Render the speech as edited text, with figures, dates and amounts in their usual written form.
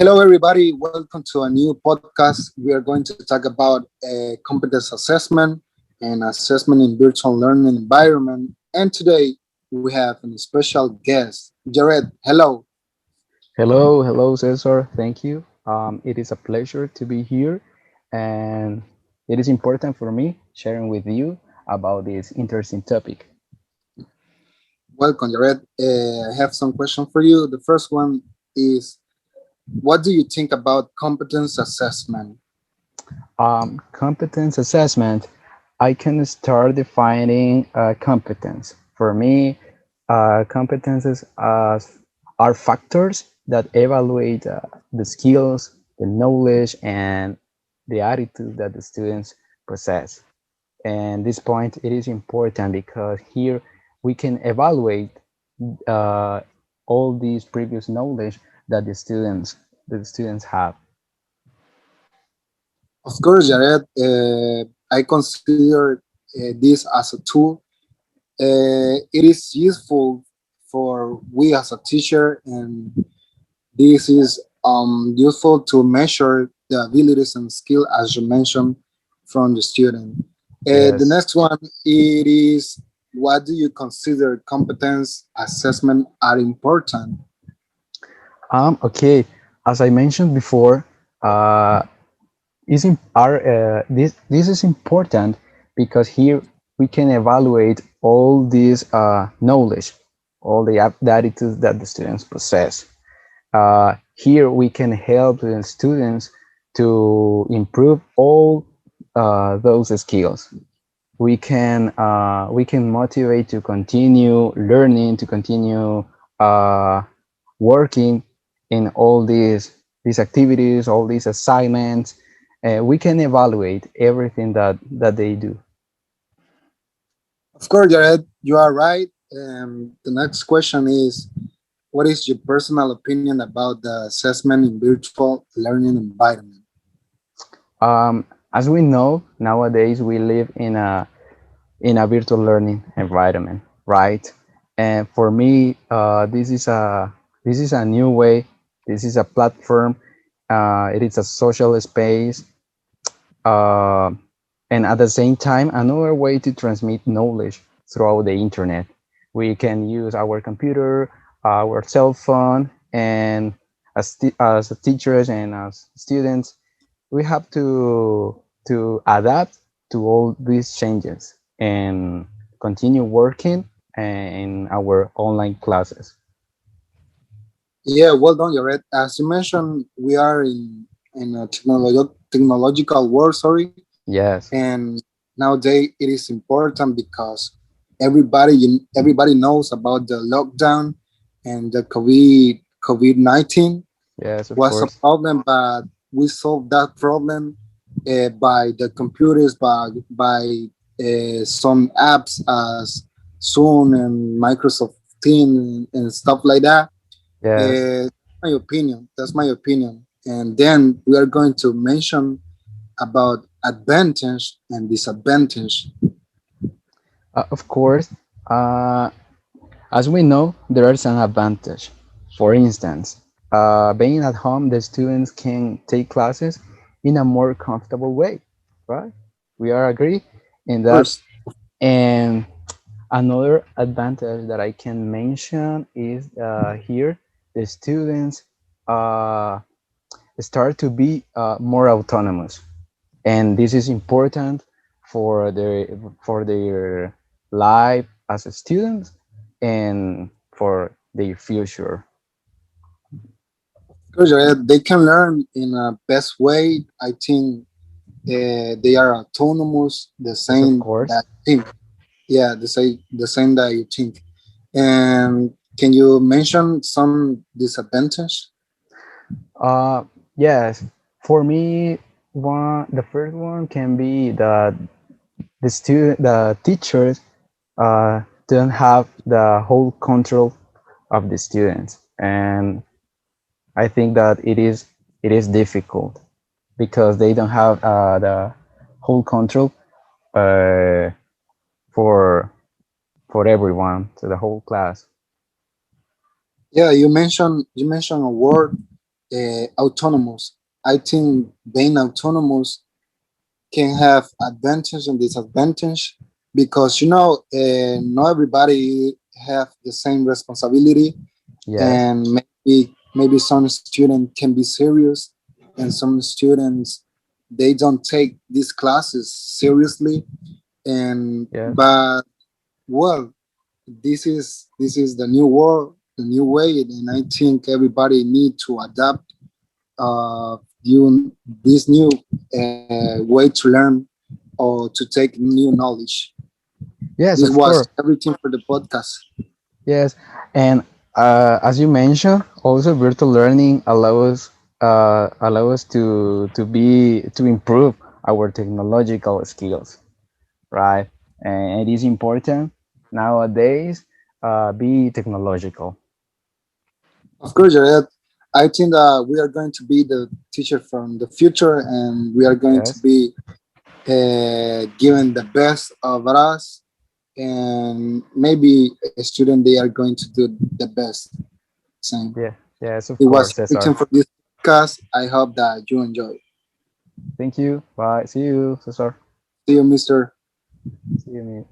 Hello, everybody. Welcome to a new podcast. We are going to talk about competence assessment and assessment in virtual learning environment. And today we have a special guest, Jared. Hello. Hello, Cesar. Thank you. It is a pleasure to be here, and it is important for me sharing with you about this interesting topic. Welcome, Jared. I have some questions for you. The first one is, what do you think about competence assessment? Competence assessment. I can start defining competence. For me, competences are factors that evaluate the skills, the knowledge, and the attitude that the students possess. And this point it is important because here we can evaluate uh, all these previous knowledge that the students have. Of course, Jared. I consider this as a tool. It is useful for we as a teacher, and this is useful to measure the abilities and skill as you mentioned from the student. The Yes. next one it is, what do you consider competence assessment are important? Okay. As I mentioned before, uh, is in, are this is important because here we can evaluate all this knowledge, all the attitudes that the students possess. Here we can help the students to improve all those skills. We can motivate to continue learning, to continue uh, working in all these activities, all these assignments. We can evaluate everything that they do. Of course, Jared, you are right. The next question is, what is your personal opinion about the assessment in virtual learning environment? As we know, nowadays we live in a virtual learning environment, right? And for me, this is a new way. This is a platform. It is a social space, uh, and at the same time, another way to transmit knowledge throughout the internet. We can use our computer, our cell phone, and as teachers and as students, we have to adapt to all these changes and continue working in our online classes. Yeah, well done, Jared. As you mentioned, we are in a technological world, sorry, Yes, and nowadays it is important because everybody knows about the lockdown and the COVID-19 yes, of was a course. problem, but we solved that problem by the computers, by some apps as Zoom and Microsoft Teams and stuff like that. Yes. My opinion. That's my opinion. And then we are going to mention about advantage and disadvantage. Of course, uh, as we know, there are some advantages. For instance, being at home, the students can take classes in a more comfortable way, right? We are agree in that. First, And another advantage that I can mention is here the students uh, start to be more autonomous, and this is important for their life as a student and for their future. because they can learn in a best way. I think they are autonomous, the Yes, of same course. that think. Yeah, the same that you think. And can you mention some disadvantage? Uh, yes, for me, the first one can be that the teachers don't have the whole control of the students, and I think that it is difficult because they don't have the whole control uh, for for everyone, to the whole class. Yeah, you mentioned a word. autonomous. I think being autonomous can have advantage and disadvantage because not everybody have the same responsibility, Yes. and maybe some student can be serious, and some students they don't take these classes seriously. And Yes. but well, this is the new world, the new way, and I think everybody need to adapt this new way to learn or to take new knowledge. Yes, This of was course. everything for the podcast. Yes, and as you mentioned, also virtual learning allows to improve our technological skills, right? And it is important nowadays be technological. Of course, Jared. I think that we are going to be the teacher from the future, and we are going to Yes, be given the best of us, and maybe a student they are going to do the best. Same. yeah, yes, of It was course, everything Cesar. for this podcast. I hope that you enjoy. Thank you. Bye. See you, Cesar. See you, Mister. See you, me.